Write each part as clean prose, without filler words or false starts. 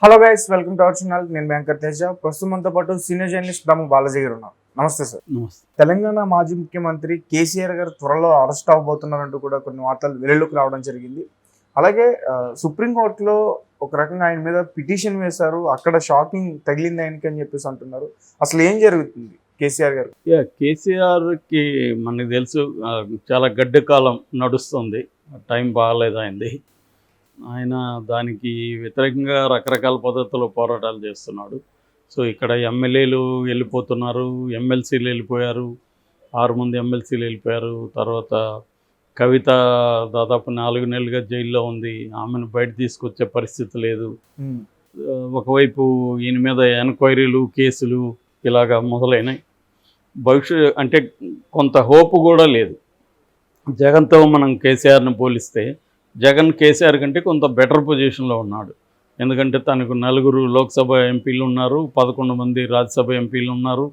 Hello guys, welcome to our channel. నేను banker Teja. ప్రస్తుతం మనతో పాటు సీనియర్ జర్నలిస్ట్ దాము బాలాజీ గారు ఉన్నారు. నమస్తే సార్. నమస్తే. తెలంగాణ మాజీ ముఖ్యమంత్రి కేసీఆర్ గారు త్వరలో అరెస్ట్ అవబోతున్నారంటూ కూడా కొన్ని వార్తలు వెలుగులోకి రావడం జరిగింది. అలాగే సుప్రీంకోర్టులో ఒక రకంగా ఆయన మీద పిటిషన్ వేశారు. అక్కడ షాకింగ్ తగిలింది ఆయనకి అని చెప్పేసి అంటున్నారు. అసలు ఏం జరుగుతుంది కేసీఆర్ గారు? కేసీఆర్కి మనకు తెలుసు, చాలా గడ్డ కాలం నడుస్తుంది. టైం బాగాలేదు ఆయనది. ఆయన దానికి వ్యతిరేకంగా రకరకాల పద్ధతుల్లో పోరాటాలు చేస్తున్నాడు. సో ఇక్కడ ఎమ్మెల్యేలు వెళ్ళిపోతున్నారు, ఎమ్మెల్సీలు వెళ్ళిపోయారు, 6 మంది ఎమ్మెల్సీలు వెళ్ళిపోయారు. తర్వాత కవిత దాదాపు 4 నెలలుగా జైల్లో ఉంది. ఆమెను బయట తీసుకొచ్చే పరిస్థితి లేదు. ఒకవైపు ఈయన మీద ఎంక్వైరీలు, కేసులు ఇలాగా మొదలైనాయి. భవిష్యత్ అంటే కొంత హోప్ కూడా లేదు. జగన్తో మనం కేసీఆర్ని పోలిస్తే జగన్ కేసీఆర్ కంటే కొంత బెటర్ పొజిషన్లో ఉన్నాడు. ఎందుకంటే తనకు 4 లోక్సభ ఎంపీలు ఉన్నారు, 11 మంది రాజ్యసభ ఎంపీలు ఉన్నారు.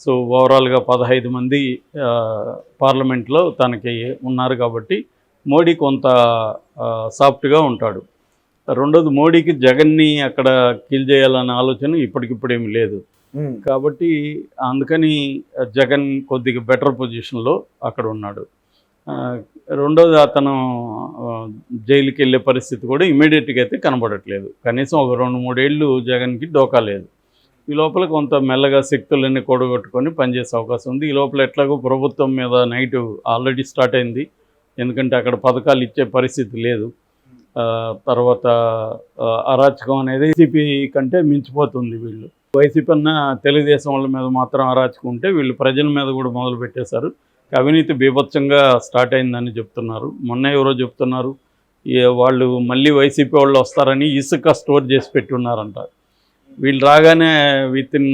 సో ఓవరాల్గా 15 మంది పార్లమెంట్లో తనకి ఉన్నారు. కాబట్టి మోడీ కొంత సాఫ్ట్గా ఉంటాడు. రెండోది, మోడీకి జగన్ని అక్కడ కిల్ చేయాలనే ఆలోచన ఇప్పటికిప్పుడేమి లేదు. కాబట్టి అందుకని జగన్ కొద్దిగా బెటర్ పొజిషన్లో అక్కడ ఉన్నాడు. రెండోది, అతను జైలుకి వెళ్ళే పరిస్థితి కూడా ఇమీడియట్గా అయితే కనబడట్లేదు. కనీసం ఒక 2-3 ఏళ్ళు జగన్కి డోకా లేదు. ఈ లోపల కొంత మెల్లగా శక్తులన్నీ కూడగొట్టుకొని పనిచేసే అవకాశం ఉంది. ఈ లోపల ఎట్లాగో ప్రభుత్వం మీద నెగిటివ్ ఆల్రెడీ స్టార్ట్ అయింది. ఎందుకంటే అక్కడ పథకాలు ఇచ్చే పరిస్థితి లేదు. తర్వాత అరాచకం అనేది వైసీపీ కంటే మించిపోతుంది. వీళ్ళు వైసీపీ అన్న తెలుగుదేశం వాళ్ళ మీద మాత్రం అరాచకం ఉంటే వీళ్ళు ప్రజల మీద కూడా మొదలు పెట్టేశారు. అవినీతి బీభత్సంగా స్టార్ట్ అయిందని చెప్తున్నారు. మొన్న ఎవరో చెప్తున్నారు, వాళ్ళు మళ్ళీ వైసీపీ వాళ్ళు వస్తారని ఇసుక స్టోర్ చేసి పెట్టున్నారంట. వీళ్ళు రాగానే వితిన్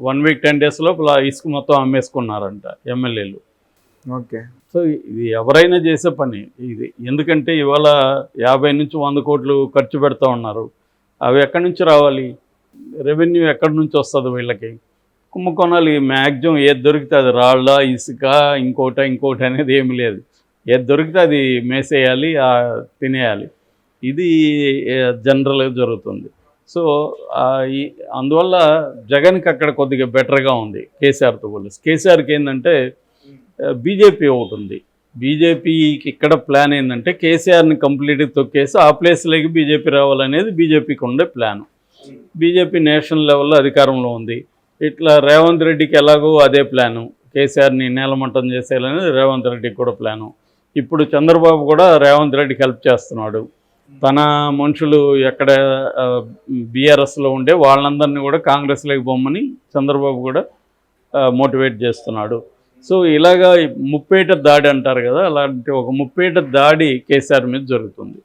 1 వీక్ 10 డేస్ లోపల ఇసుక మొత్తం అమ్మేసుకున్నారంట ఎమ్మెల్యేలు. ఓకే. సో ఇది ఎవరైనా చేసే పని ఇది. ఎందుకంటే ఇవాళ 50 నుంచి 100 కోట్లు ఖర్చు పెడతా ఉన్నారు. అవి ఎక్కడి నుంచి రావాలి? రెవెన్యూ ఎక్కడి నుంచి వస్తుంది వీళ్ళకి? కుంభకోణాలు మ్యాక్సిమం ఏది దొరికితే అది రాళ్ళ, ఇసుక, ఇంకోటి అనేది ఏమి లేదు. ఏది దొరికితే అది మేసేయాలి, తినేయాలి. ఇది జనరల్గా జరుగుతుంది. సో అందువల్ల జగన్కి అక్కడ కొద్దిగా బెటర్గా ఉంది కేసీఆర్తో పోలిసి. కేసీఆర్కి ఏంటంటే బీజేపీ ఒకటి ఉంది. బీజేపీకి ఇక్కడ ప్లాన్ ఏంటంటే కేసీఆర్ని కంప్లీట్గా తొక్కేసి ఆ ప్లేస్లోకి బీజేపీ రావాలనేది బీజేపీకి ఉండే ప్లాను. బీజేపీ నేషనల్ లెవెల్లో అధికారంలో ఉంది. ఇట్లా రేవంత్ రెడ్డికి ఎలాగో అదే ప్లాను, కేసీఆర్ని నేలమట్టం చేసేయాలనేది రేవంత్ రెడ్డికి కూడా ప్లాను. ఇప్పుడు చంద్రబాబు కూడా రేవంత్ రెడ్డికి హెల్ప్ చేస్తున్నాడు. తన మనుషులు ఎక్కడ బీఆర్ఎస్లో ఉండే వాళ్ళందరినీ కూడా కాంగ్రెస్లోకి పొమ్మని చంద్రబాబు కూడా మోటివేట్ చేస్తున్నాడు. సో ఇలాగా ముప్పేట దాడి అంటారు కదా, అలాంటి ఒక ముప్పేట దాడి కేసీఆర్ మీద జరుగుతుంది.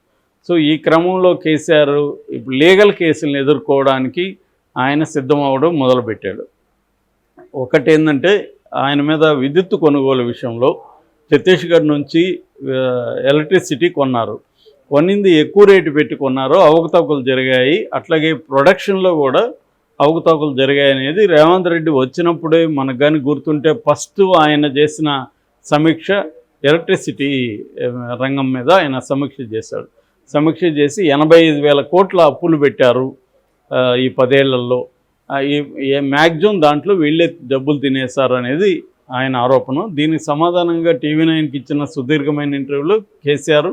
సో ఈ క్రమంలో కేసీఆర్ ఇప్పుడు లీగల్ కేసులను ఎదుర్కోవడానికి ఆయన సిద్ధం అవ్వడం మొదలుపెట్టాడు. ఒకటి ఏంటంటే ఆయన మీద విద్యుత్ కొనుగోలు విషయంలో ఛత్తీస్గఢ్ నుంచి ఎలక్ట్రిసిటీ కొన్నింది ఎక్కువ రేటు పెట్టి కొన్నారో అవకతవకలు జరిగాయి. అట్లాగే ప్రొడక్షన్లో కూడా అవకతవకలు జరిగాయి అనేది రేవంత్ రెడ్డి వచ్చినప్పుడే మనకు కానీ గుర్తుంటే ఫస్ట్ ఆయన చేసిన సమీక్ష ఎలక్ట్రిసిటీ రంగం మీద ఆయన సమీక్ష చేశాడు. సమీక్ష చేసి 85,000 కోట్ల అప్పులు పెట్టారు ఈ 10 ఏళ్లలో. మ్యాక్సిమం దాంట్లో వీళ్ళే డబ్బులు తినేశారు అనేది ఆయన ఆరోపణ. దీనికి సమాధానంగా TV9కి ఇచ్చిన సుదీర్ఘమైన ఇంటర్వ్యూలో కేసీఆర్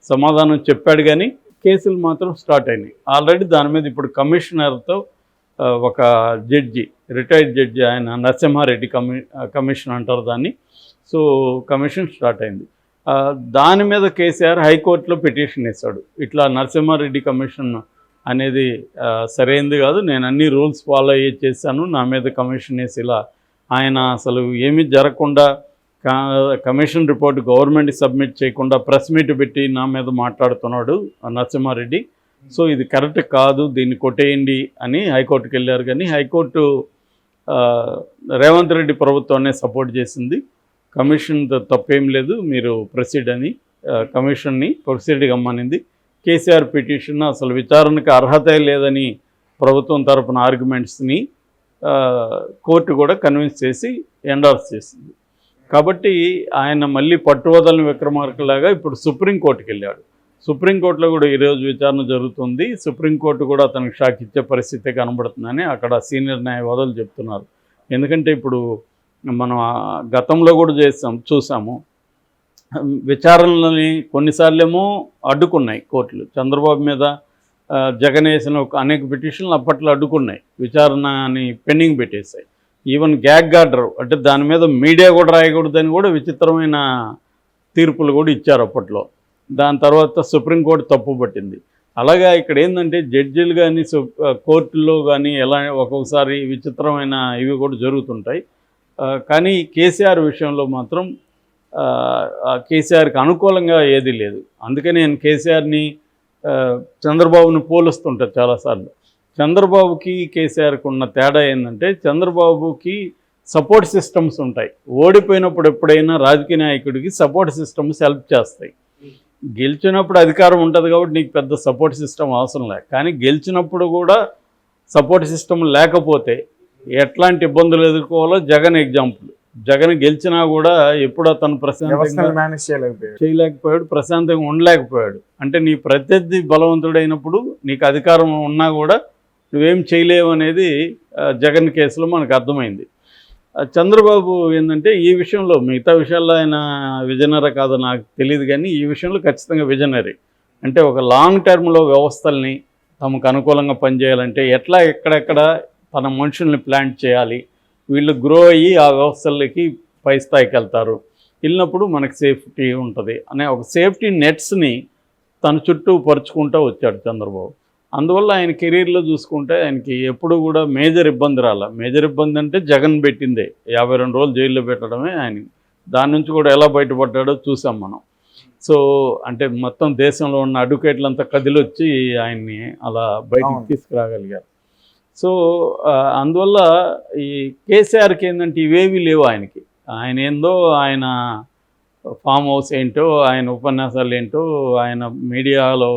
సమాధానం చెప్పాడు. కానీ కేసులు మాత్రం స్టార్ట్ అయినాయి ఆల్రెడీ. దాని మీద ఇప్పుడు కమిషనర్తో ఒక జడ్జి, రిటైర్డ్ జడ్జి, ఆయన నరసింహారెడ్డి కమిషన్ అంటారు దాన్ని. సో కమిషన్ స్టార్ట్ అయింది. దాని మీద కేసీఆర్ హైకోర్టులో పిటిషన్ వేశాడు. ఇట్లా నరసింహారెడ్డి కమిషన్ అనేది సరైనది కాదు, నేను అన్ని రూల్స్ ఫాలో చేశాను, నా మీద కమిషన్ వేసి ఇలా ఆయన అసలు ఏమీ జరగకుండా కమిషన్ రిపోర్ట్ గవర్నమెంట్కి సబ్మిట్ చేయకుండా ప్రెస్ మీట్ పెట్టి నా మీద మాట్లాడుతున్నాడు నరసింహారెడ్డి. సో ఇది కరెక్ట్ కాదు, దీన్ని కొట్టేయండి అని హైకోర్టుకి వెళ్ళారు. కానీ హైకోర్టు రేవంత్ రెడ్డి ప్రభుత్వాన్ని సపోర్ట్ చేసింది. కమిషన్ తప్పేం లేదు, మీరు ప్రొసీడ్ అని కమిషన్ని ప్రొసీడ్ కమ్మనింది. కేసీఆర్ పిటిషన్ అసలు విచారణకు అర్హత లేదని ప్రభుత్వం తరపున ఆర్గ్యుమెంట్స్ని కోర్టు కూడా కన్విన్స్ చేసి ఎండార్స్ చేసింది. కాబట్టి ఆయన మళ్ళీ పట్టువదలని విక్రమార్కలాగా ఇప్పుడు సుప్రీంకోర్టుకి వెళ్ళాడు. సుప్రీంకోర్టులో కూడా ఈరోజు విచారణ జరుగుతుంది. సుప్రీంకోర్టు కూడా అతనికి షాక్ ఇచ్చే పరిస్థితి కనబడుతుందని అక్కడ సీనియర్ న్యాయవాదులు చెప్తున్నారు. ఎందుకంటే ఇప్పుడు మనం గతంలో కూడా చూసాము విచారణలని కొన్నిసార్లేమో అడ్డుకున్నాయి కోర్టులు. చంద్రబాబు మీద జగన్ వేసిన అనేక పిటిషన్లు అప్పట్లో అడ్డుకున్నాయి, విచారణ అని పెండింగ్ పెట్టేశాయి. ఈవెన్ గ్యాగ్ ఆర్డర్ అంటే దాని మీద మీడియా కూడా రాయకూడదని కూడా విచిత్రమైన తీర్పులు కూడా ఇచ్చారు అప్పట్లో. దాని తర్వాత సుప్రీంకోర్టు తప్పు పట్టింది. అలాగా ఇక్కడ ఏంటంటే జడ్జిలు కానీ కోర్టుల్లో కానీ ఎలా ఒక్కొక్కసారి విచిత్రమైన ఇవి కూడా జరుగుతుంటాయి. కానీ కేసీఆర్ విషయంలో మాత్రం కేసీఆర్కి అనుకూలంగా ఏదీ లేదు. అందుకని నేను కేసీఆర్ని చంద్రబాబుని పోలుస్తుంటారు చాలాసార్లు. చంద్రబాబుకి కేసీఆర్కి ఉన్న తేడా ఏంటంటే చంద్రబాబుకి సపోర్ట్ సిస్టమ్స్ ఉంటాయి. ఓడిపోయినప్పుడు ఎప్పుడైనా రాజకీయ నాయకుడికి సపోర్ట్ సిస్టమ్స్ హెల్ప్ చేస్తాయి. గెలిచినప్పుడు అధికారం ఉంటుంది కాబట్టి నీకు పెద్ద సపోర్ట్ సిస్టమ్ అవసరం లేదు. కానీ గెలిచినప్పుడు కూడా సపోర్ట్ సిస్టమ్ లేకపోతే ఎట్లాంటి ఇబ్బందులు ఎదుర్కోవాలో జగన్ ఎగ్జాంపుల్. జగన్ గెలిచినా కూడా ఎప్పుడు అతను ప్రశాంతంగా చేయలేకపోయాడు, ప్రశాంతంగా ఉండలేకపోయాడు. అంటే నీ ప్రత్యర్థి బలవంతుడైనప్పుడు నీకు అధికారం ఉన్నా కూడా నువ్వేం చేయలేవు అనేది జగన్ కేసులో మనకు అర్థమైంది. చంద్రబాబు ఏంటంటే ఈ విషయంలో, మిగతా విషయాల్లో ఆయన విజనరీ కాదో నాకు తెలియదు, కానీ ఈ విషయంలో ఖచ్చితంగా విజనరీ. అంటే ఒక లాంగ్ టర్మ్లో వ్యవస్థల్ని తమకు అనుకూలంగా పనిచేయాలంటే ఎట్లా ఎక్కడెక్కడ తన మనుషుల్ని ప్లాంట్ చేయాలి, వీళ్ళు గ్రో అయ్యి ఆ వ్యవస్థలకి పై స్థాయికి వెళ్తారు, వెళ్ళినప్పుడు మనకు సేఫ్టీ ఉంటుంది అనే ఒక సేఫ్టీ నెట్స్ని తన చుట్టూ పరుచుకుంటూ వచ్చాడు చంద్రబాబు. అందువల్ల ఆయన కెరీర్లో చూసుకుంటే ఆయనకి ఎప్పుడు కూడా మేజర్ ఇబ్బంది రాల. మేజర్ ఇబ్బంది అంటే జగన్ పెట్టిందే, 52 రోజులు జైల్లో పెట్టడమే ఆయన. దాని నుంచి కూడా ఎలా బయటపడ్డాడో చూసాం మనం. సో అంటే మొత్తం దేశంలో ఉన్న అడ్వకేట్లంతా కదిలొచ్చి ఆయన్ని అలా బయటికి తీసుకురాగలిగారు. సో అందువల్ల ఈ కేసీఆర్కి ఏంటంటే ఇవేవి లేవు ఆయనకి. ఆయన ఏందో ఆయన ఫామ్ హౌస్ ఏంటో, ఆయన ఉపన్యాసాలు ఏంటో, ఆయన మీడియాలో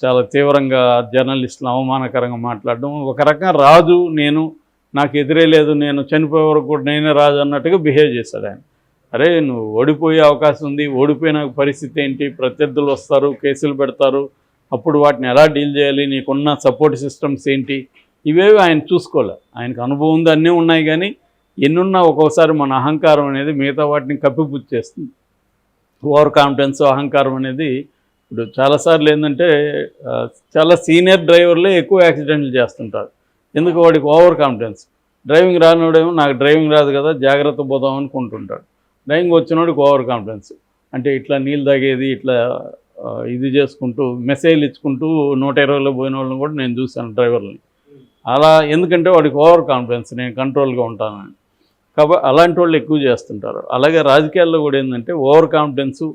చాలా తీవ్రంగా జర్నలిస్టులు అవమానకరంగా మాట్లాడడం, ఒక రకంగా రాజు నాకు ఎదురే లేదు, నేను చనిపోయే వరకు కూడా నేనే రాజు అన్నట్టుగా బిహేవ్ చేశాడు ఆయన. అరే నువ్వు ఓడిపోయే అవకాశం ఉంది, ఓడిపోయిన పరిస్థితి ఏంటి, ప్రత్యర్థులు వస్తారు, కేసులు పెడతారు, అప్పుడు వాటిని ఎలా డీల్ చేయాలి, నీకున్న సపోర్ట్ సిస్టమ్స్ ఏంటి, ఇవేవి ఆయన చూసుకోలే. ఆయనకు అనుభవం ఉంది, అన్నీ ఉన్నాయి, కానీ ఎన్నున్నా ఒక్కోసారి మన అహంకారం అనేది మిగతా వాటిని కప్పిపుచ్చేస్తుంది. ఓవర్ కాన్ఫిడెన్స్, అహంకారం అనేది ఇప్పుడు చాలాసార్లు ఏంటంటే చాలా సీనియర్ డ్రైవర్లే ఎక్కువ యాక్సిడెంట్లు చేస్తుంటారు. ఎందుకు? వాడికి ఓవర్ కాన్ఫిడెన్స్. డ్రైవింగ్ రానివాడేమో నాకు డ్రైవింగ్ రాదు కదా, జాగ్రత్త పోదాం అనుకుంటుంటాడు. డ్రైవింగ్ వచ్చినోడికి ఓవర్ కాన్ఫిడెన్స్. అంటే ఇట్లా నీళ్ళు తాగేది, ఇట్లా ఇది చేసుకుంటూ మెసేజ్లు ఇచ్చుకుంటూ 120లో పోయిన వాళ్ళని కూడా నేను చూశాను డ్రైవర్ని. అలా ఎందుకంటే వాడికి ఓవర్ కాన్ఫిడెన్స్, నేను కంట్రోల్గా ఉంటానని. కాబట్టి అలాంటి వాళ్ళు ఎక్కువ చేస్తుంటారు. అలాగే రాజకీయాల్లో కూడా ఏంటంటే ఓవర్ కాన్ఫిడెన్సు,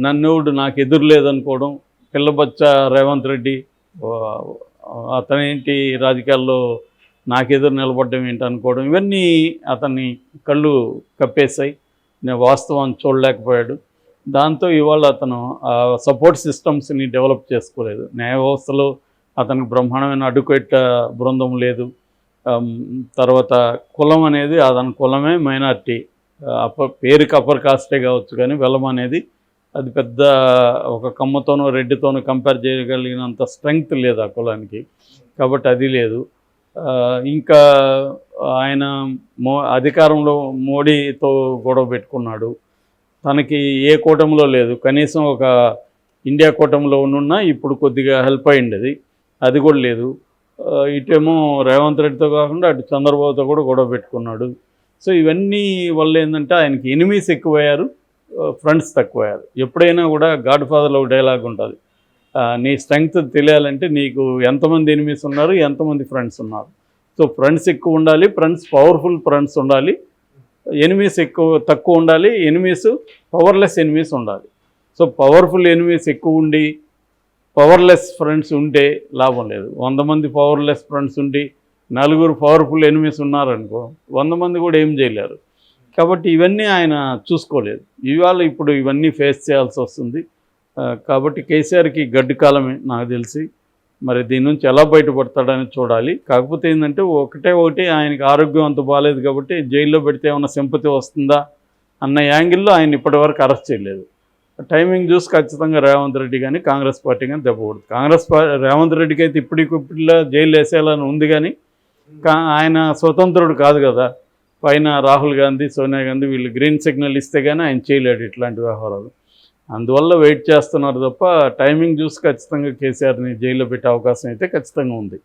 నన్నుడు నాకు ఎదురు లేదనుకోవడం. పిల్లబచ్చ రేవంత్ రెడ్డి అతనేంటి రాజకీయాల్లో నాకు ఎదురు నిలబడడం ఏంటి అనుకోవడం, ఇవన్నీ అతన్ని కళ్ళు కప్పేశాయి. నేను వాస్తవాన్ని చూడలేకపోయాడు. దాంతో ఇవాళ అతను సపోర్ట్ సిస్టమ్స్ని డెవలప్ చేసుకోలేదు. న్యాయ వ్యవస్థలో అతనికి బ్రహ్మాండమైన అడ్వకేట్ బృందం లేదు. తర్వాత కులం అనేది అతని కులమే మైనార్టీ, పేరుకి అప్పర్ కాస్టే కావచ్చు, కానీ వెల్లం అనేది అది పెద్ద ఒక కమ్మతోనో రెడ్డితోనో కంపేర్ చేయగలిగినంత స్ట్రెంగ్త్ లేదు ఆ కులానికి. కాబట్టి అది లేదు. ఇంకా ఆయన అధికారంలో మోడీతో గొడవ పెట్టుకున్నాడు. తనకి ఏ కూటమిలో లేదు, కనీసం ఒక ఇండియా కూటమిలో ఉన్నా ఇప్పుడు కొద్దిగా హెల్ప్ అయ్యింది, అది కూడా లేదు. ఇటేమో రేవంత్ రెడ్డితో కాకుండా అటు చంద్రబాబుతో కూడా గొడవ పెట్టుకున్నాడు. సో ఇవన్నీ వల్ల ఏంటంటే ఆయనకి ఎనిమీస్ ఎక్కువయ్యారు, ఫ్రెండ్స్ తక్కువయ్యారు. ఎప్పుడైనా కూడా గాడ్ ఫాదర్లో ఒక డైలాగ్ ఉంటుంది, నీ స్ట్రెంగ్త్ తెలియాలంటే నీకు ఎంతమంది ఎనిమీస్ ఉన్నారు, ఎంతమంది ఫ్రెండ్స్ ఉన్నారు. సో ఫ్రెండ్స్ ఎక్కువ ఉండాలి, ఫ్రెండ్స్ పవర్ఫుల్ ఫ్రెండ్స్ ఉండాలి, ఎనిమీస్ తక్కువ ఉండాలి, ఎనిమీస్ పవర్లెస్ ఎనిమీస్ ఉండాలి. సో పవర్ఫుల్ ఎనిమీస్ ఎక్కువ ఉండి పవర్లెస్ ఫ్రెండ్స్ ఉంటే లాభం లేదు. 100 మంది పవర్లెస్ ఫ్రెండ్స్ ఉండి 4 పవర్ఫుల్ ఎనిమీస్ ఉన్నారనుకో, 100 మంది కూడా ఏం చేయలేరు. కాబట్టి ఇవన్నీ ఆయన చూసుకోలేదు. ఇప్పుడు ఇవన్నీ ఫేస్ చేయాల్సి వస్తుంది. కాబట్టి కేసీఆర్కి గడ్డు కాలమే నాకు తెలిసి. మరి దీని నుంచి ఎలా బయటపడతాడని చూడాలి. కాకపోతే ఏంటంటే ఒకటి ఆయనకి ఆరోగ్యం అంత బాగాలేదు కాబట్టి జైల్లో పెడితే ఏమైనా సింపతి వస్తుందా అన్న యాంగిల్లో ఆయన ఇప్పటివరకు అరెస్ట్ చేయలేదు. టైమింగ్ చూసి ఖచ్చితంగా రేవంత్ రెడ్డి కానీ కాంగ్రెస్ పార్టీ కానీ దెబ్బకూడదు. రేవంత్ రెడ్డికి అయితే ఇప్పటికిప్పుడులా జైలు వేసేయాలని ఉంది, కానీ ఆయన స్వతంత్రుడు కాదు కదా. పైన రాహుల్ గాంధీ, సోనియా గాంధీ వీళ్ళు గ్రీన్ సిగ్నల్ ఇస్తే కానీ ఆయన చేయలేడు ఇట్లాంటి వ్యవహారాలు. అందువల్ల వెయిట్ చేస్తున్నారు తప్ప టైమింగ్ చూసి ఖచ్చితంగా కేసీఆర్ని జైల్లో పెట్టే అవకాశం అయితే ఖచ్చితంగా ఉంది.